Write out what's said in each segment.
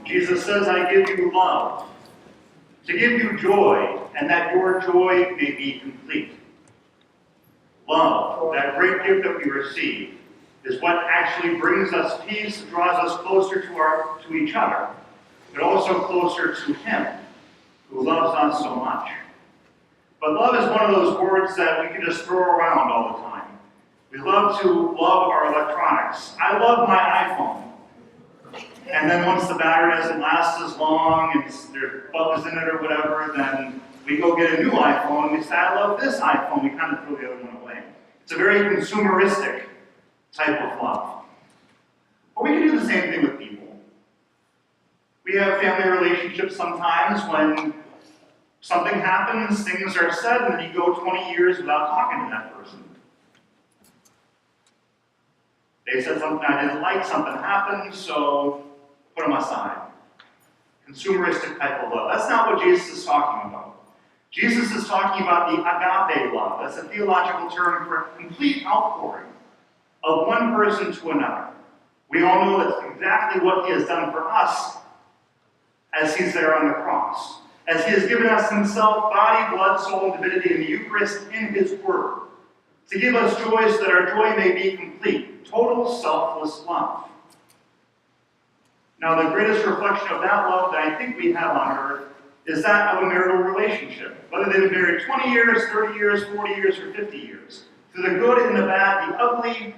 Jesus says, I give you love, to give you joy, and that your joy may be complete. Love, that great gift that we receive, is what actually brings us peace, draws us closer to each other, but also closer to Him, who loves us so much. But love is one of those words that we can just throw around all the time. We love to love our electronics. I love my iPhone. And then once the battery doesn't last as long and there's bugs in it or whatever, then we go get a new iPhone and we say, I love this iPhone. We kind of throw the other one away. It's a very consumeristic type of love. But we can do the same thing with people. We have family relationships sometimes when something happens, things are said, and then you go 20 years without talking to that person. They said something I didn't like, something happened, so put them aside. Consumeristic type of love. That's not what Jesus is talking about. Jesus is talking about the agape love. That's a theological term for a complete outpouring of one person to another. We all know that's exactly what He has done for us as He's there on the cross. As He has given us Himself, body, blood, soul, and divinity in the Eucharist in His Word, to give us joy so that our joy may be complete. Total selfless love. Now, the greatest reflection of that love that I think we have on earth is that of a marital relationship. Whether they've been married 20 years, 30 years, 40 years, or 50 years. Through the good and the bad, the ugly,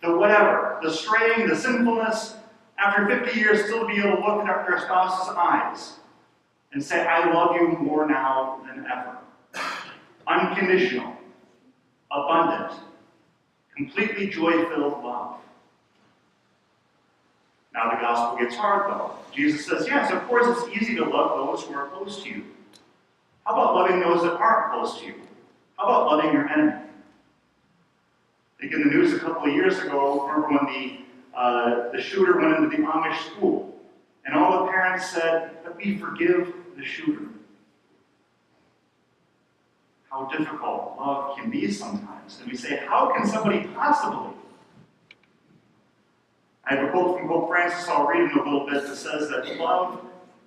the whatever, the straying, the sinfulness, after 50 years, still to be able to look at their spouse's eyes and say, I love you more now than ever. Unconditional, abundant, completely joy-filled love. Now the gospel gets hard, though. Jesus says, yes, of course it's easy to love those who are close to you. How about loving those that aren't close to you? How about loving your enemy? I think in the news a couple of years ago, remember when the shooter went into the Amish school, and all the parents said that we forgive the shooter. How difficult love can be sometimes. And we say, how can somebody possibly? I have a quote from Pope Francis I'll read in a little bit that says that love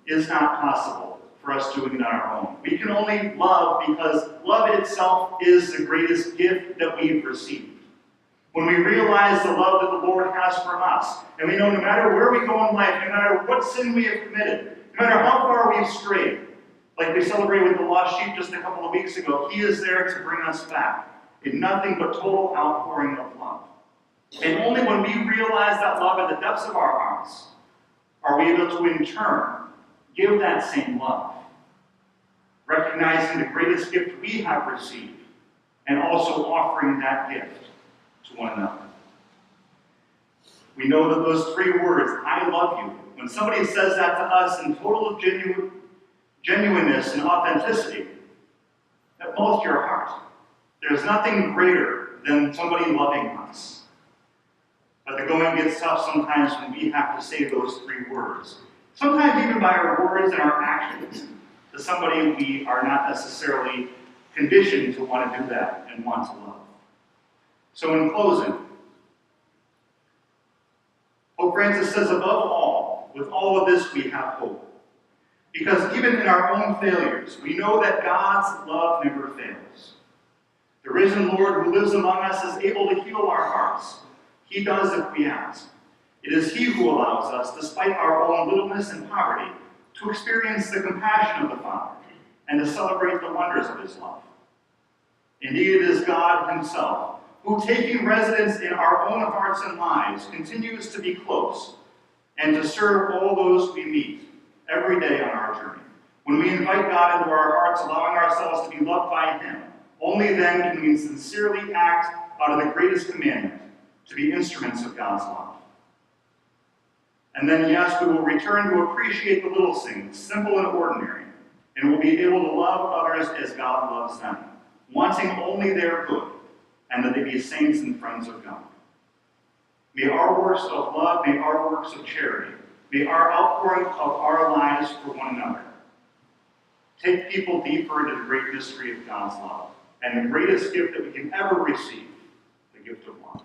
is not possible for us doing it on our own. We can only love because love itself is the greatest gift that we've received. When we realize the love that the Lord has for us, and we know no matter where we go in life, no matter what sin we have committed, no matter how far we've strayed, like we celebrated with the lost sheep just a couple of weeks ago, He is there to bring us back in nothing but total outpouring of love. And only when we realize that love in the depths of our hearts are we able to, in turn, give that same love, recognizing the greatest gift we have received, and also offering that gift to one another. We know that those three words, I love you, when somebody says that to us in total genuineness and authenticity, that melts your heart. There's nothing greater than somebody loving us. But the going gets tough sometimes when we have to say those three words. Sometimes even by our words and our actions to somebody we are not necessarily conditioned to want to do that and want to love. So in closing, Pope Francis says, above all, with all of this we have hope. Because even in our own failures, we know that God's love never fails. The risen Lord who lives among us is able to heal our hearts. He does if we ask. It is He who allows us, despite our own littleness and poverty, to experience the compassion of the Father and to celebrate the wonders of His love. Indeed, it is God Himself who, taking residence in our own hearts and lives, continues to be close and to serve all those we meet every day on our journey. When we invite God into our hearts, allowing ourselves to be loved by Him, only then can we sincerely act out of the greatest commandment, to be instruments of God's love. And then, yes, we will return to appreciate the little things, simple and ordinary, and will be able to love others as God loves them, wanting only their good, and that they be saints and friends of God. May our works of love, may our works of charity, may our outpouring of our lives for one another take people deeper into the great mystery of God's love, and the greatest gift that we can ever receive, the gift of love.